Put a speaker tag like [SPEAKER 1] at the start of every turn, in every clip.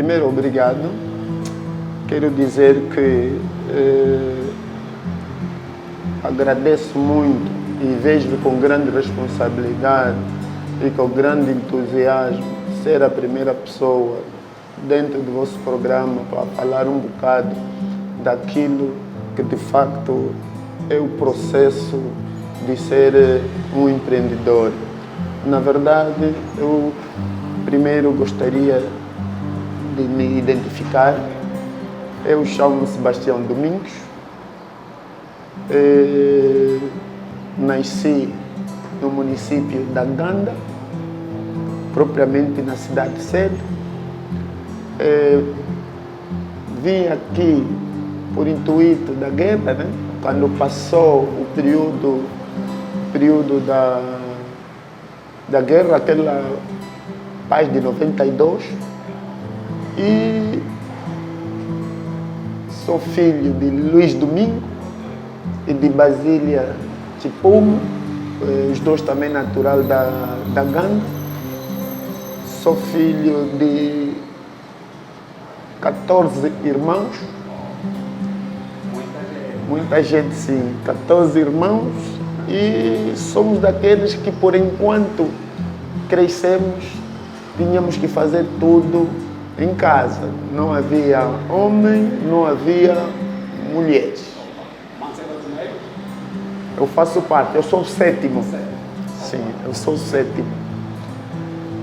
[SPEAKER 1] primeiro, obrigado. Quero dizer que agradeço muito e vejo com grande responsabilidade e com grande entusiasmo ser a primeira pessoa dentro do vosso programa para falar um bocado daquilo que de facto é o processo de ser um empreendedor. Na verdade, eu primeiro gostaria de me identificar. Eu chamo-me Sebastião Domingos. Nasci no município da Ganda, propriamente na cidade de Cedo. Vim aqui por intuito da guerra, né? Quando passou o período da guerra, aquela paz de 92. E sou filho de Luís Domingo e de Basília Chipumo, os dois também natural da Ganda. Sou filho de 14 irmãos. Muita gente, sim. 14 irmãos. E somos daqueles que, por enquanto crescemos, tínhamos que fazer tudo em casa. Não havia homem, não havia mulheres. Eu faço parte, eu sou o sétimo. Sim, eu sou o sétimo.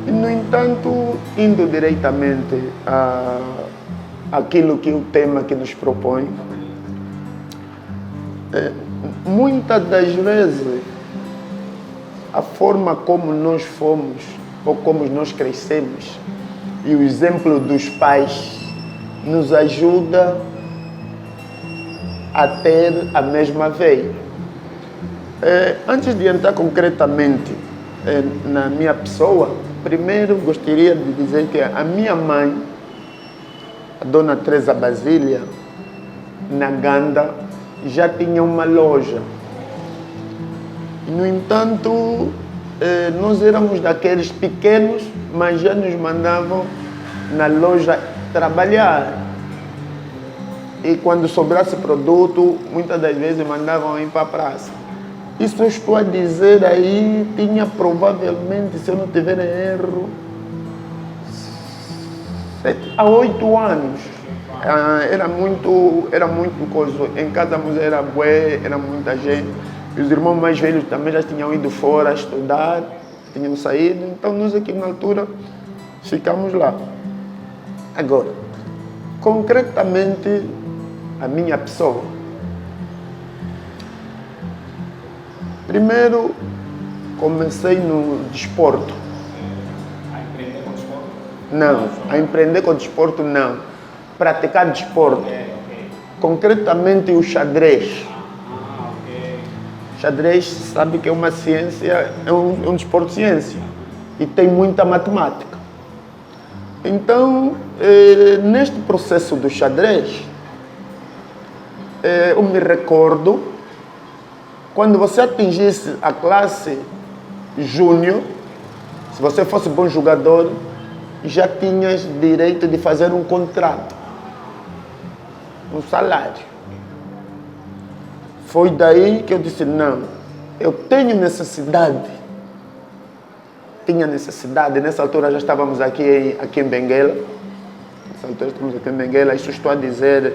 [SPEAKER 1] E, no entanto, indo diretamente àquilo que é o tema que nos propõe, muitas das vezes a forma como nós fomos ou como nós crescemos e o exemplo dos pais nos ajuda a ter a mesma veia. Antes de entrar concretamente na minha pessoa, primeiro gostaria de dizer que a minha mãe, a dona Teresa Basília, na Ganda, já tinha uma loja. No entanto, nós éramos daqueles pequenos, mas já nos mandavam na loja trabalhar. E quando sobrasse produto, muitas das vezes mandavam ir para a praça. Isso eu estou a dizer aí, tinha provavelmente, se eu não tiver erro, 7 a 8 anos. Era muito coisa. Em casa era bué, era muita gente. E os irmãos mais velhos também já tinham ido fora estudar, tinham saído. Então nós aqui na altura ficamos lá. Agora, concretamente, a minha pessoa. Primeiro, comecei no desporto.
[SPEAKER 2] A empreender com desporto?
[SPEAKER 1] Não, a empreender com desporto não. Praticar desporto.
[SPEAKER 2] Okay.
[SPEAKER 1] Concretamente o xadrez.
[SPEAKER 2] Okay.
[SPEAKER 1] Xadrez, sabe que é uma ciência, é um desporto de ciência. E tem muita matemática. Então, neste processo do xadrez, eu me recordo, quando você atingisse a classe júnior, se você fosse bom jogador, já tinhas direito de fazer um contrato, um salário. Foi daí que eu disse, não, eu tenho necessidade. Tinha necessidade, nessa altura já estávamos aqui em Benguela. Nessa altura estamos aqui em Benguela, isso estou a dizer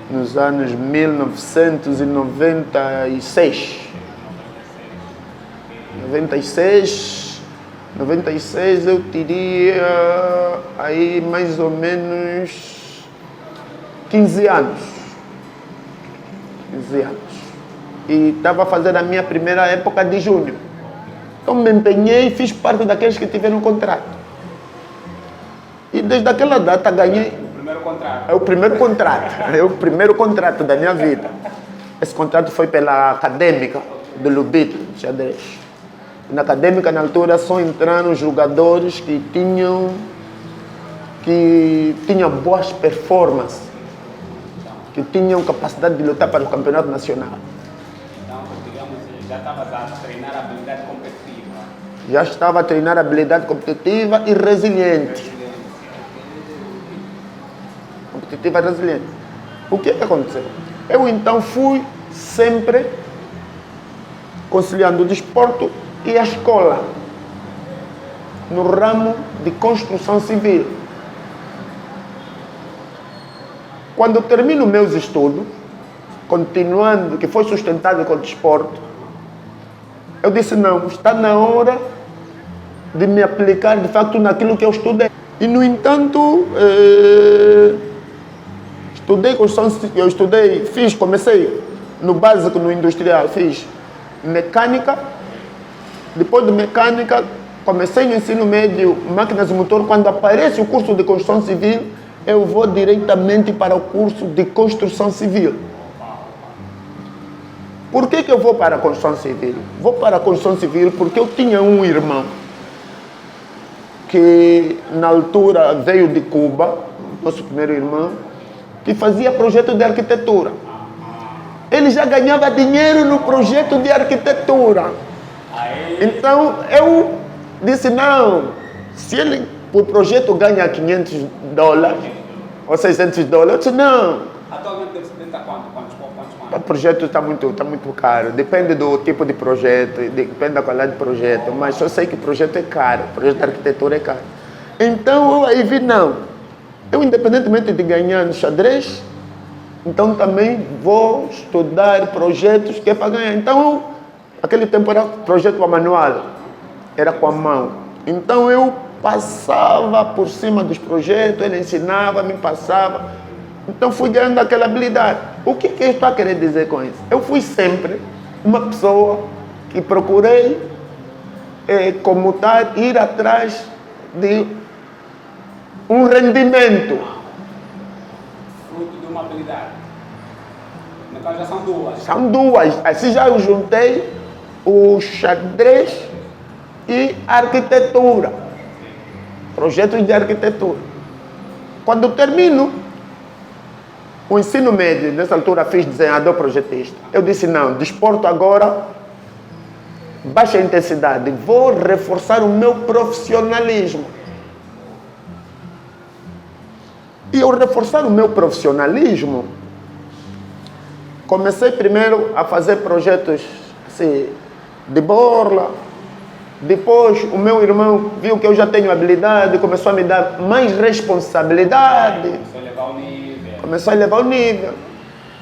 [SPEAKER 1] nos anos 1996. 96 eu teria aí mais ou menos 15 anos. 15 anos. E estava a fazer a minha primeira época de júnior. Então me empenhei e fiz parte daqueles que tiveram contrato. E desde aquela data ganhei.
[SPEAKER 2] O primeiro contrato.
[SPEAKER 1] É o primeiro contrato. É o primeiro contrato da minha vida. Esse contrato foi pela Acadêmica do Lubito, xadrez. Na Acadêmica, na altura, só entraram jogadores que tinham boas performances, que tinham capacidade de lutar para o campeonato nacional.
[SPEAKER 2] Então, digamos, já estavas a treinar a habilidade competitiva.
[SPEAKER 1] Já estava a treinar habilidade competitiva e resiliente. tive a resiliência. O que aconteceu? Eu então fui sempre conciliando o desporto e a escola, no ramo de construção civil. Quando termino meus estudos, continuando, que foi sustentado com o desporto, eu disse, não, está na hora de me aplicar de facto naquilo que eu estudei. E no entanto, comecei no básico, no industrial, fiz mecânica, depois de mecânica, comecei no ensino médio, máquinas de motor. Quando aparece o curso de construção civil, eu vou diretamente para o curso de construção civil. Por que eu vou para a construção civil? Vou para a construção civil porque eu tinha um irmão que na altura veio de Cuba, nosso primeiro irmão, que fazia projeto de arquitetura. Ele já ganhava dinheiro no projeto de arquitetura. Então eu disse, não, se ele por projeto ganha $500 ou $600, eu disse, não.
[SPEAKER 2] Atualmente deve ser quantos?
[SPEAKER 1] O projeto está muito caro, depende do tipo de projeto, depende da qualidade do projeto, mas só sei que o projeto é caro, o projeto de arquitetura é caro. Então eu aí vi, não, eu independentemente de ganhar no xadrez, então também vou estudar projetos que é para ganhar. Então, aquele tempo era projeto manual, era com a mão. Então eu passava por cima dos projetos, ele ensinava, me passava. Então fui ganhando aquela habilidade. O que eu estou a querer dizer com isso? Eu fui sempre uma pessoa que procurei comutar, ir atrás de um rendimento.
[SPEAKER 2] Fruto de uma habilidade. Então já são duas.
[SPEAKER 1] São duas. Assim já eu juntei o xadrez e a arquitetura. Projetos de arquitetura. Quando eu termino o ensino médio, nessa altura fiz desenhador projetista. Eu disse, não, desporto agora, baixa intensidade, vou reforçar o meu profissionalismo. E ao reforçar o meu profissionalismo, comecei primeiro a fazer projetos assim, de borla. Depois o meu irmão viu que eu já tenho habilidade, começou a me dar mais responsabilidade. Começou a elevar o nível.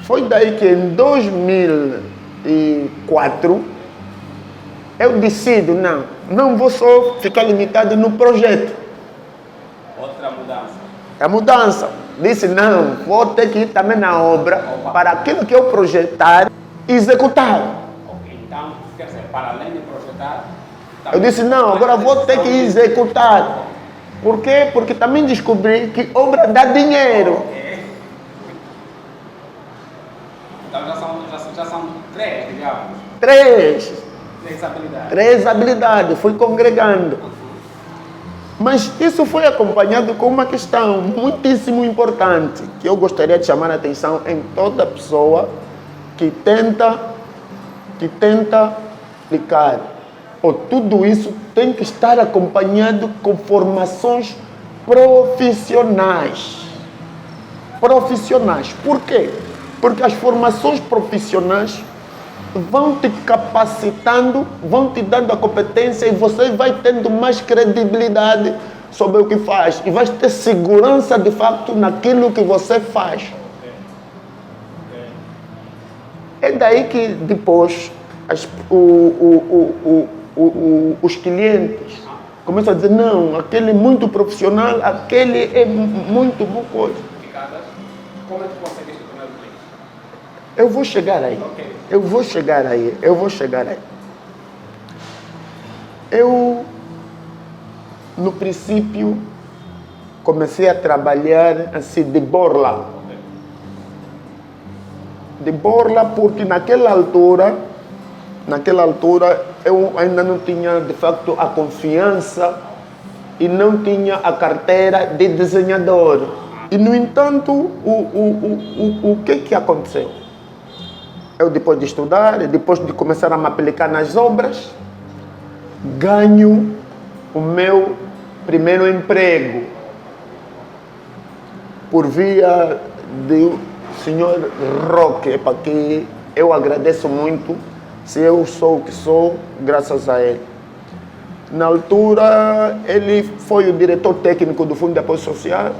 [SPEAKER 1] Foi daí que em 2004 eu decido, não vou só ficar limitado no projeto.
[SPEAKER 2] Outra mudança.
[SPEAKER 1] A mudança. Disse, não, vou ter que ir também na obra para aquilo que eu projetar, executar.
[SPEAKER 2] Okay. Então, quer dizer, para além de projetar...
[SPEAKER 1] Eu disse, não, agora vou ter que executar. Por quê? Porque também descobri que obra dá dinheiro.
[SPEAKER 2] Então já são três, digamos.
[SPEAKER 1] Três
[SPEAKER 2] habilidades.
[SPEAKER 1] Três habilidades, fui congregando. Mas isso foi acompanhado com uma questão muitíssimo importante, que eu gostaria de chamar a atenção em toda pessoa que tenta aplicar. Tudo isso tem que estar acompanhado com formações profissionais. Por quê? Porque as formações profissionais vão te capacitando, vão te dando a competência e você vai tendo mais credibilidade sobre o que faz. E vai ter segurança de facto naquilo que você faz. É daí que depois os clientes começam a dizer, não, aquele é muito profissional, aquele é muito boa coisa.
[SPEAKER 2] Como é que conseguiste o primeiro cliente?
[SPEAKER 1] Eu vou chegar aí. Eu, no princípio, comecei a trabalhar assim de borla. De borla porque naquela altura eu ainda não tinha de facto a confiança e não tinha a carteira de desenhador. E no entanto, o que aconteceu? Eu depois de estudar, depois de começar a me aplicar nas obras, ganho o meu primeiro emprego por via do senhor Roque, para que eu agradeço muito, se eu sou o que sou, graças a ele. Na altura, ele foi o diretor técnico do Fundo de Apoio Social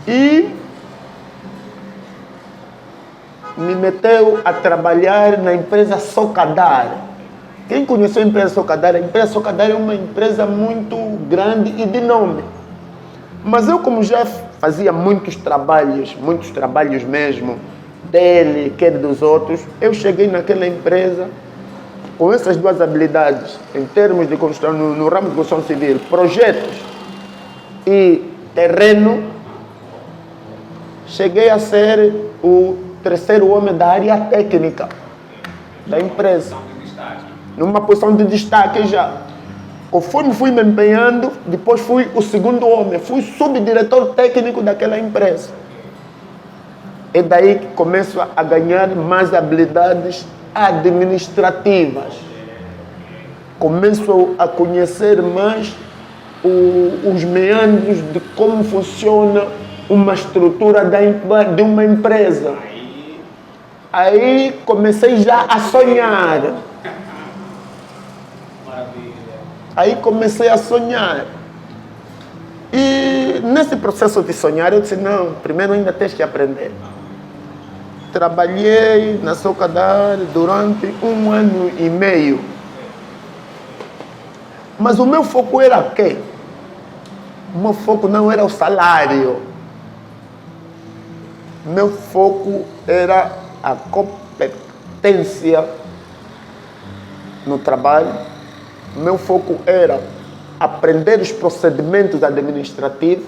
[SPEAKER 1] e me meteu a trabalhar na empresa Socadar. Quem conheceu a empresa Socadar? A empresa Socadar é uma empresa muito grande e de nome. Mas eu, como já fazia muitos trabalhos mesmo, dele, quer dos outros, eu cheguei naquela empresa com essas duas habilidades, em termos de construção, no ramo de construção civil, projetos e terreno. Cheguei a ser o terceiro homem da área técnica da empresa, numa posição de destaque já. Conforme fui me empenhando, depois fui o segundo homem, fui subdiretor técnico daquela empresa. É daí que começo a ganhar mais habilidades administrativas. Começo a conhecer mais os meandros de como funciona uma estrutura de uma empresa. Aí comecei já a sonhar. Aí comecei a sonhar. E nesse processo de sonhar, eu disse, não, primeiro ainda tens que aprender. Trabalhei na Socadar durante 1 ano e meio. Mas o meu foco era o quê? O meu foco não era o salário. Meu foco era a competência no trabalho. Meu foco era aprender os procedimentos administrativos.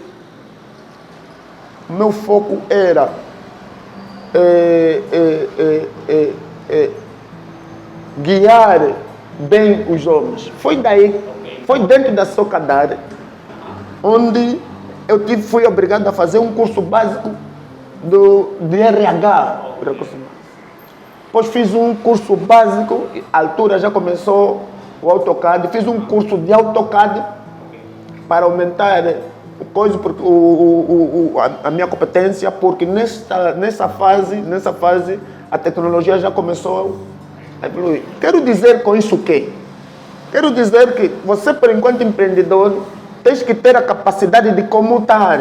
[SPEAKER 1] Meu foco era guiar bem os homens. Foi daí, foi dentro da Socadar, onde eu fui obrigado a fazer um curso básico de RH. Depois fiz um curso básico, à altura já começou o AutoCAD, fiz um curso de AutoCAD para aumentar a minha competência, porque nessa fase a tecnologia já começou a evoluir. Quero dizer com isso o quê? Quero dizer que você, por enquanto empreendedor, tens que ter a capacidade de comutar.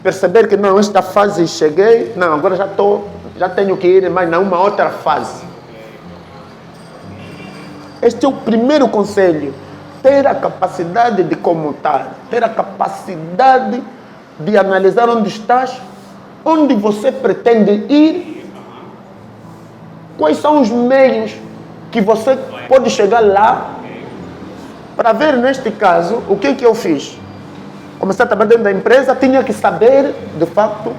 [SPEAKER 1] Perceber que não, esta fase cheguei, não, agora já tenho que ir mais numa outra fase. Este é o primeiro conselho. Ter a capacidade de comutar, ter a capacidade de analisar onde estás, onde você pretende ir, quais são os meios que você pode chegar lá, para ver, neste caso, o que eu fiz. Comecei a trabalhar dentro da empresa, tinha que saber, de facto,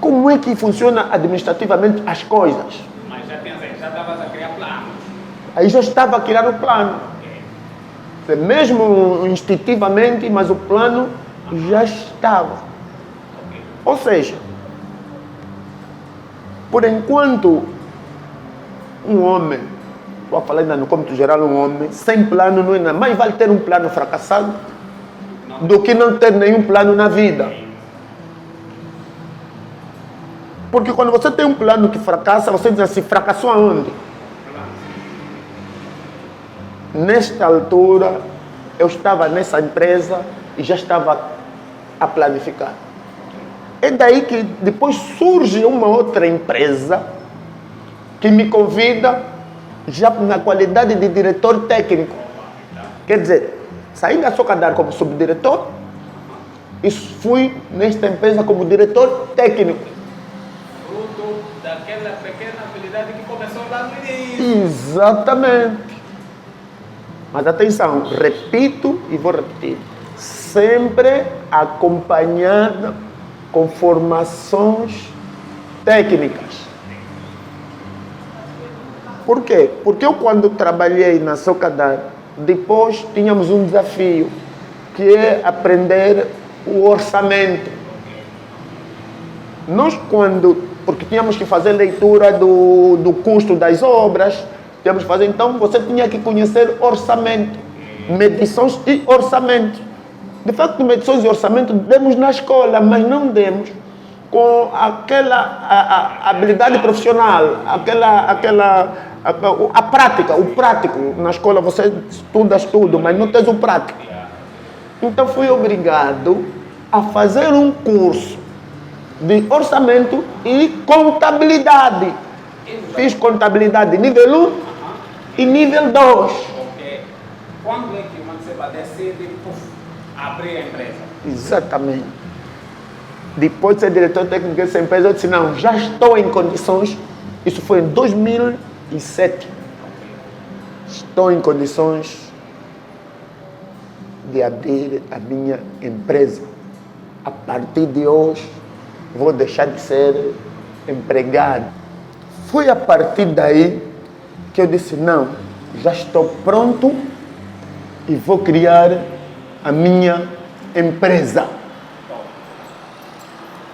[SPEAKER 1] como é que funciona administrativamente as coisas.
[SPEAKER 2] Mas já estavas a criar planos.
[SPEAKER 1] Aí já estava a criar o plano. Mesmo instintivamente, mas o plano já estava. Ou seja, por enquanto, um homem, vou falar ainda no cômputo geral, um homem sem plano não é nada. Mais vale ter um plano fracassado do que não ter nenhum plano na vida. Porque quando você tem um plano que fracassa, você diz assim, fracassou aonde? Nesta altura, eu estava nessa empresa e já estava a planificar. É daí que depois surge uma outra empresa que me convida já na qualidade de diretor técnico. Quer dizer, saí da Socadar como subdiretor e fui nesta empresa como diretor técnico.
[SPEAKER 2] Fruto daquela pequena habilidade que começou lá no início.
[SPEAKER 1] Exatamente. Mas atenção, repito e vou repetir, sempre acompanhada com formações técnicas. Por quê? Porque eu, quando trabalhei na Socadar, depois tínhamos um desafio, que é aprender o orçamento. Nós, porque tínhamos que fazer leitura do custo das obras, tínhamos que fazer, então você tinha que conhecer orçamento, medições e orçamento. De facto, medições e orçamento demos na escola, mas não demos com aquela habilidade profissional, a prática, o prático. Na escola você estudas tudo, mas não tens o prático. Então fui obrigado a fazer um curso de orçamento e contabilidade. Fiz contabilidade nível 1 e nível 2.
[SPEAKER 2] Ok. Quando é que você decide abrir a empresa?
[SPEAKER 1] Exatamente. Depois de ser diretor técnico dessa empresa, eu disse, não, já estou em condições. Isso foi em 2007. Estou em condições de abrir a minha empresa. A partir de hoje, vou deixar de ser empregado. Foi a partir daí que eu disse, não, já estou pronto e vou criar a minha empresa.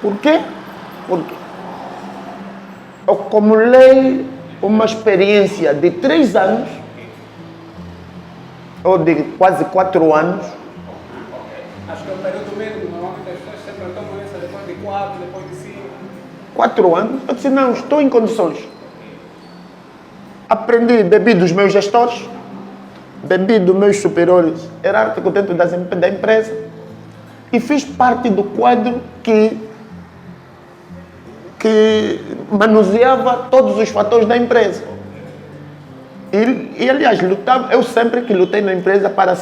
[SPEAKER 1] Por quê? Porque eu acumulei uma experiência de 3 anos, ou de quase 4 anos.
[SPEAKER 2] Acho que é o período mesmo, normalmente as pessoas sempre tomam essa depois de 4, depois de 5.
[SPEAKER 1] 4 anos, eu disse, não, estou em condições. Aprendi, bebi dos meus gestores, bebi dos meus superiores hierárquicos dentro da empresa e fiz parte do quadro que manuseava todos os fatores da empresa. E aliás, eu sempre que lutei na empresa para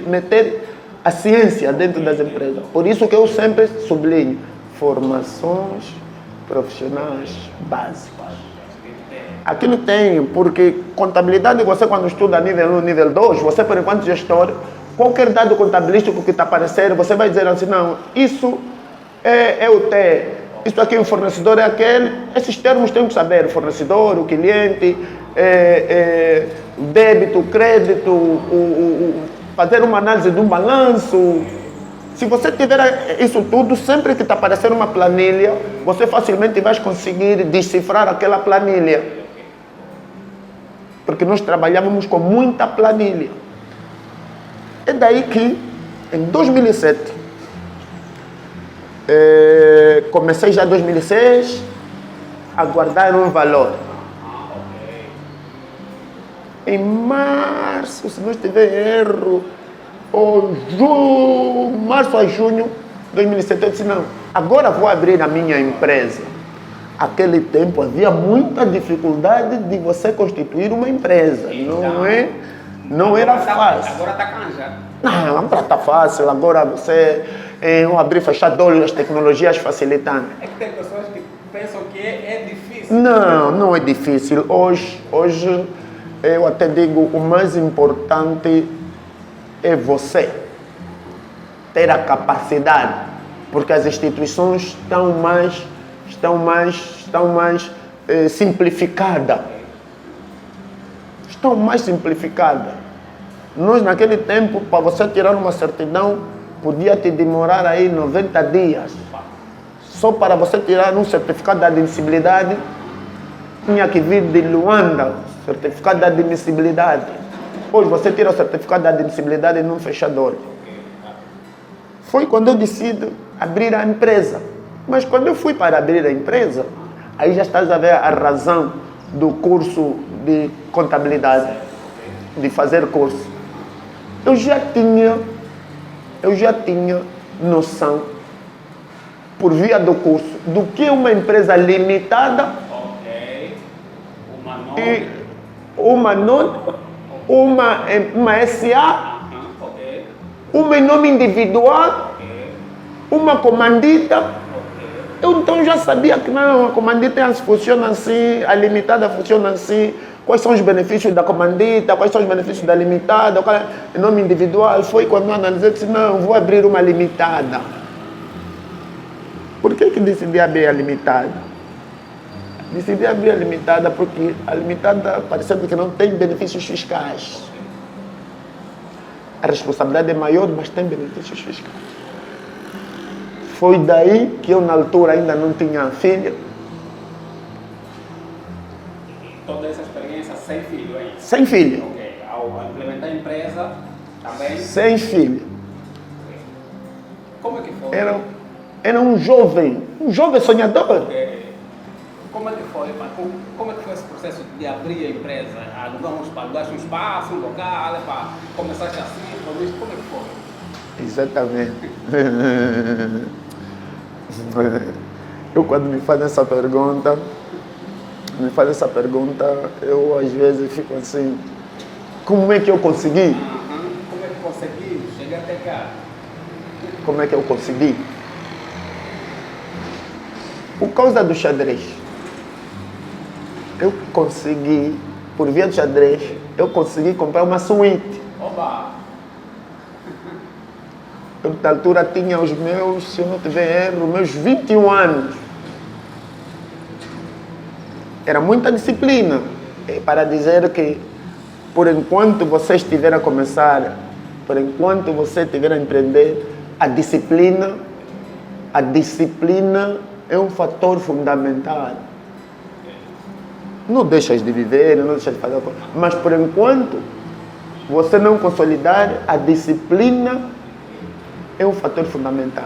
[SPEAKER 1] meter a ciência dentro das empresas. Por isso que eu sempre sublinho formações profissionais básicas. Aquilo tem, porque contabilidade, você quando estuda nível 1, nível 2, você por enquanto gestor, qualquer dado contabilístico que está aparecendo, você vai dizer assim, não, isso é o T, isso aqui o fornecedor é aquele, esses termos tem que saber, o fornecedor, o cliente, débito, crédito, fazer uma análise de um balanço. Se você tiver isso tudo, sempre que está aparecendo uma planilha, você facilmente vai conseguir decifrar aquela planilha. Porque nós trabalhávamos com muita planilha. É daí que, em 2007, comecei já em 2006 a guardar um valor. Em março, se não estiver erro, março a junho de 2007, eu disse, não, agora vou abrir a minha empresa. Aquele tempo havia muita dificuldade de você constituir uma empresa. Não era fácil.
[SPEAKER 2] Agora está canja.
[SPEAKER 1] Não, agora está fácil. Agora você abrir e fechar de olho, as tecnologias facilitando.
[SPEAKER 2] É que tem pessoas que pensam que é difícil.
[SPEAKER 1] Não é difícil. Hoje eu até digo, o mais importante é você ter a capacidade, porque as instituições estão mais simplificadas. Estão mais simplificadas. Nós, naquele tempo, para você tirar uma certidão, podia te demorar aí 90 dias. Só para você tirar um certificado de admissibilidade, tinha que vir de Luanda, certificado de admissibilidade. Hoje você tira o certificado de admissibilidade num fechador. Foi quando eu decidi abrir a empresa. Mas quando eu fui para abrir a empresa, aí já estás a ver a razão do curso de contabilidade, de fazer curso. Eu já tinha noção, por via do curso, do que uma empresa limitada, uma SA, uma em nome individual, uma comandita. Eu então já sabia que não, a comandita funciona assim, a limitada funciona assim, quais são os benefícios da comandita, quais são os benefícios da limitada, qual é o nome individual. Foi quando eu analisei, disse, não, vou abrir uma limitada. Por que decidi abrir a limitada? Decidi abrir a limitada porque a limitada parecendo que não tem benefícios fiscais. A responsabilidade é maior, mas tem benefícios fiscais. Foi daí que eu, na altura, ainda não tinha filho.
[SPEAKER 2] Toda essa experiência sem filho, hein?
[SPEAKER 1] Sem filho.
[SPEAKER 2] Ok. Ao implementar a empresa, também?
[SPEAKER 1] Sem filho.
[SPEAKER 2] que foi?
[SPEAKER 1] Era um jovem sonhador.
[SPEAKER 2] Como é que foi? Como é que foi esse processo de abrir a empresa? Alugaste um espaço, um local, começaste assim, como é que foi?
[SPEAKER 1] Exatamente. Eu quando me fazem essa pergunta, eu às vezes fico assim, como é que eu consegui?
[SPEAKER 2] Como é que consegui chegar até cá?
[SPEAKER 1] Como é que eu consegui? Por causa do xadrez. Eu consegui, por via do xadrez, eu consegui comprar uma suíte.
[SPEAKER 2] Oba!
[SPEAKER 1] Eu, na altura, tinha os meus, se eu não tiver erro, meus 21 anos. Era muita disciplina. Para dizer que, por enquanto você estiver a começar, por enquanto você estiver a empreender, a disciplina é um fator fundamental. Não deixas de viver, não deixas de fazer coisa, mas por enquanto você não consolidar, a disciplina é um fator fundamental.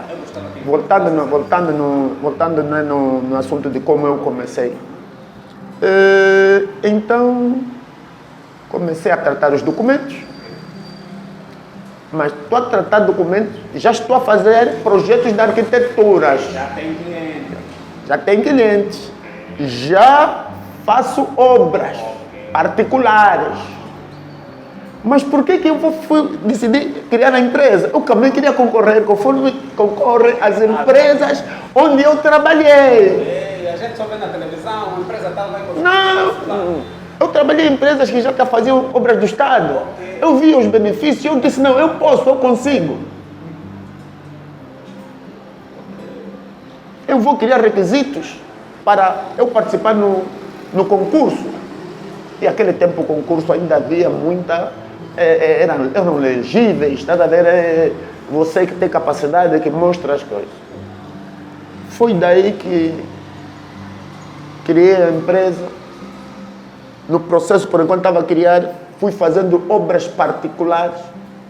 [SPEAKER 1] Voltando no assunto de como eu comecei. Então, comecei a tratar os documentos, mas estou a tratar documentos, já estou a fazer projetos de arquiteturas. Já tem clientes. Já faço obras particulares. Mas por que eu decidi criar a empresa? Eu também queria concorrer conforme concorrem as empresas onde eu trabalhei.
[SPEAKER 2] A gente só vê na televisão, uma empresa tal vai conseguir.
[SPEAKER 1] Não, eu trabalhei em empresas que já faziam obras do Estado. Eu vi os benefícios e eu disse, não, eu consigo. Eu vou criar requisitos para eu participar no concurso. E naquele tempo o concurso ainda havia muita... eram legíveis, estás a ver? Você que tem capacidade, que mostra as coisas. Foi daí que criei a empresa. No processo, por enquanto estava a criar, fui fazendo obras particulares.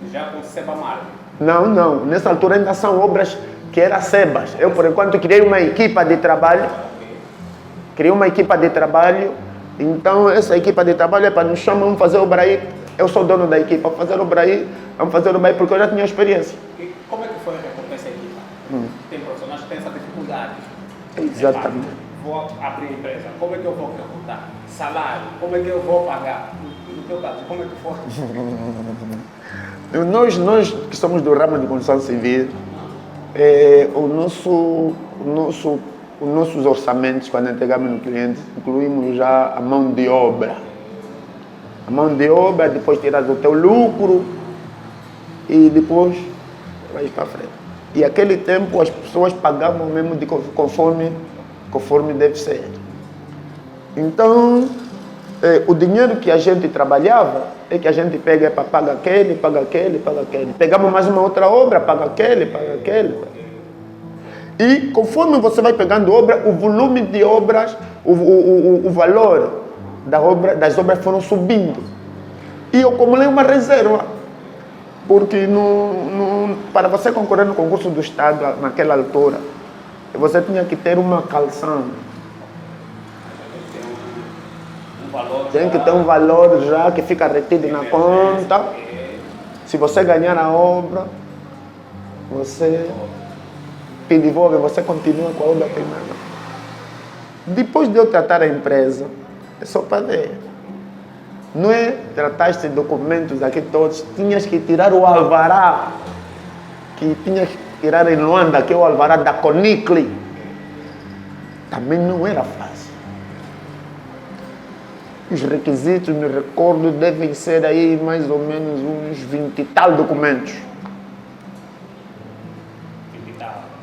[SPEAKER 2] Já com Sebamar?
[SPEAKER 1] Não. Nessa altura ainda são obras que eram Sebas. Eu, por enquanto, criei uma equipa de trabalho. Então, essa equipa de trabalho é para nos chamar, vamos fazer obra aí. Eu sou dono da equipa, vamos fazer obra aí porque eu já tinha experiência.
[SPEAKER 2] E como é que foi a recompensa da equipa? Tem profissionais que têm essa dificuldade.
[SPEAKER 1] Exatamente.
[SPEAKER 2] Vou abrir a empresa, como é que eu vou recrutar? Salário, como é que eu vou pagar? No teu caso, como é que foi?
[SPEAKER 1] Nós que somos do ramo de construção civil, os nossos orçamentos, quando entregamos no cliente, incluímos já a mão de obra. A mão de obra, depois tiras o teu lucro e depois vais para frente. E naquele tempo as pessoas pagavam mesmo conforme deve ser. Então, o dinheiro que a gente trabalhava é que a gente pega para pagar aquele. Pegamos mais uma outra obra, paga aquele. E conforme você vai pegando obra, o volume de obras, o valor das obras foram subindo. E eu acumulei uma reserva. Porque para você concorrer no concurso do Estado, naquela altura, você tinha que ter uma calção. Tem que ter um valor já que fica retido na conta. Se você ganhar a obra, você te devolve, você continua com a obra terminada. Depois de eu tratar a empresa, é só para ver. Não é tratar estes documentos aqui todos, tinhas que tirar o alvará, que tinhas que tirar em Luanda, que é o alvará da Conicli. Também não era fácil. Os requisitos, me recordo, devem ser aí mais ou menos uns 20 e tal documentos.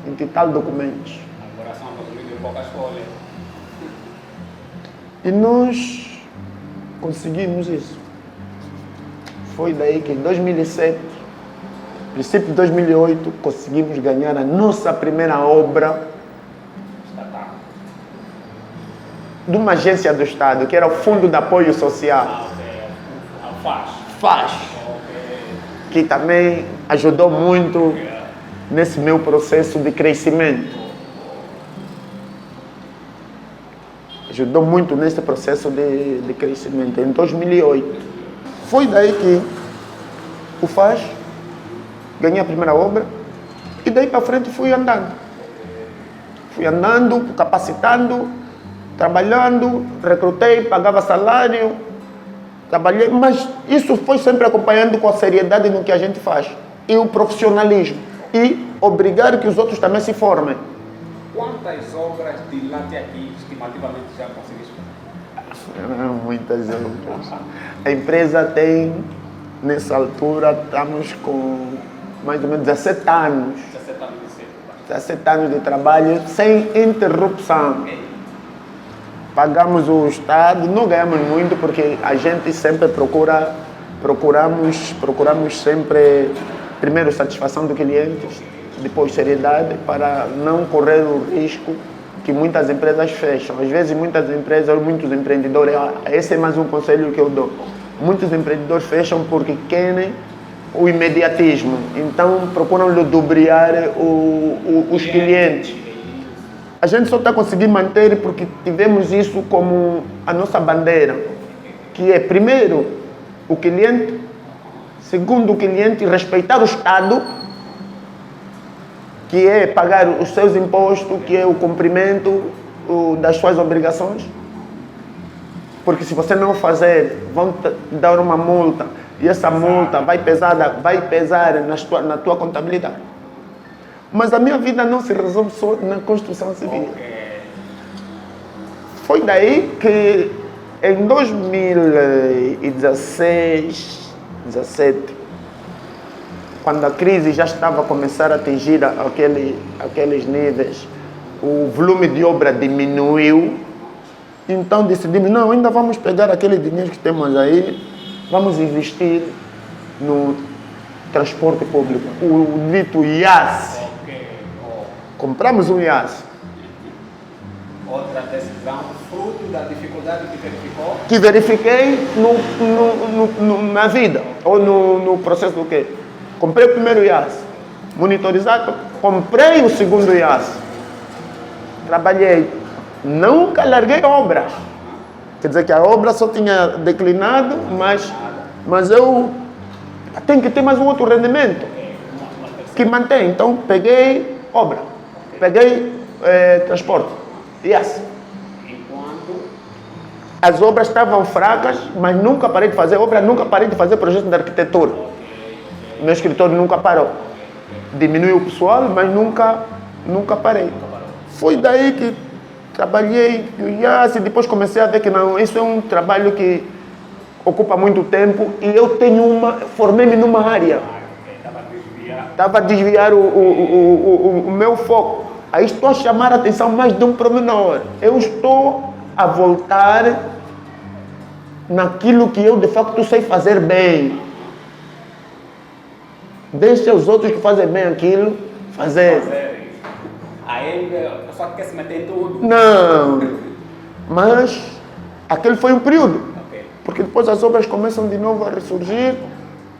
[SPEAKER 1] 20 e tal documentos.
[SPEAKER 2] Agora são documentos de poucas folhas.
[SPEAKER 1] E nós conseguimos isso. Foi daí que em 2007, princípio de 2008, conseguimos ganhar a nossa primeira obra de uma agência do Estado, que era o Fundo de Apoio Social.
[SPEAKER 2] FAS.
[SPEAKER 1] Que também ajudou muito nesse meu processo de crescimento. Ajudou muito nesse processo de crescimento. Em 2008, foi daí que o FAS ganhei a primeira obra e daí para frente fui andando. Fui andando, capacitando, trabalhando, recrutei, pagava salário, trabalhei, mas isso foi sempre acompanhando com a seriedade no que a gente faz e o profissionalismo e obrigar que os outros também se formem.
[SPEAKER 2] Quantas obras de lá até aqui, estimativamente, já conseguiste fazer?
[SPEAKER 1] Muitas obras. A empresa tem, nessa altura, estamos com mais ou menos 17 anos.
[SPEAKER 2] 17 anos de ser.
[SPEAKER 1] 17 anos de trabalho sem interrupção. Pagamos o Estado, não ganhamos muito porque a gente sempre procuramos sempre, primeiro, satisfação do cliente, depois seriedade, para não correr o risco que muitas empresas fecham. Às vezes muitas empresas, muitos empreendedores, esse é mais um conselho que eu dou, muitos empreendedores fecham porque querem o imediatismo, então procuram ludibriar os clientes. A gente só está conseguindo manter porque tivemos isso como a nossa bandeira, que é, primeiro, o cliente, segundo, o cliente respeitar o Estado, que é pagar os seus impostos, que é o cumprimento das suas obrigações. Porque se você não fazer, vão te dar uma multa, e essa multa vai pesar na tua contabilidade. Mas a minha vida não se resolve só na construção civil. Foi daí que em 2016, 17, quando a crise já estava a começar a atingir aqueles níveis, o volume de obra diminuiu, então decidimos, não, ainda vamos pegar aquele dinheiro que temos aí, vamos investir no transporte público, o dito IAS. Compramos um IAS.
[SPEAKER 2] Outra decisão, fruto da dificuldade que
[SPEAKER 1] Que verifiquei na vida, ou no processo do quê? Comprei o primeiro IAS, monitorizado, comprei o segundo IAS, trabalhei, nunca larguei obras. Quer dizer que a obra só tinha declinado, mas eu tenho que ter mais um outro rendimento que mantém. Então peguei obra, peguei transporte, IAS.
[SPEAKER 2] Enquanto
[SPEAKER 1] As obras estavam fracas, mas nunca parei de fazer obra, nunca parei de fazer projeto de arquitetura. Meu escritório nunca parou. Diminuiu o pessoal, mas nunca parei. Foi daí que trabalhei no IAS e depois comecei a ver que não, isso é um trabalho que ocupa muito tempo e eu formei-me numa área. Estava a desviar o meu foco. Aí estou a chamar a atenção mais de um pormenor. Eu estou a voltar naquilo que eu de facto sei fazer bem. Deixa os outros que fazem bem aquilo fazer.
[SPEAKER 2] Ainda a pessoa quer se meter em tudo.
[SPEAKER 1] Não, mas aquele foi um período. Porque depois as obras começam de novo a ressurgir,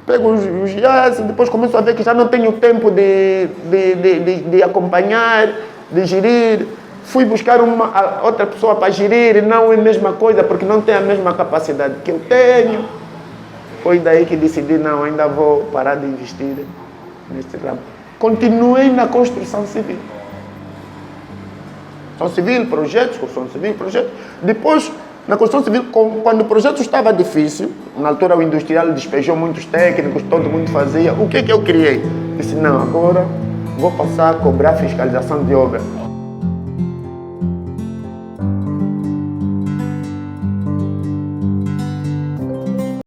[SPEAKER 1] pego os IAS, depois começo a ver que já não tenho tempo de acompanhar, de gerir. Fui buscar outra pessoa para gerir, não é a mesma coisa, porque não tem a mesma capacidade que eu tenho. Foi daí que decidi, não, ainda vou parar de investir neste ramo. Continuei na construção civil. Construção civil, projetos. Depois, na construção civil, quando o projeto estava difícil, na altura o industrial despejou muitos técnicos, todo mundo fazia. O que eu criei? Disse, não, agora vou passar a cobrar fiscalização de obra.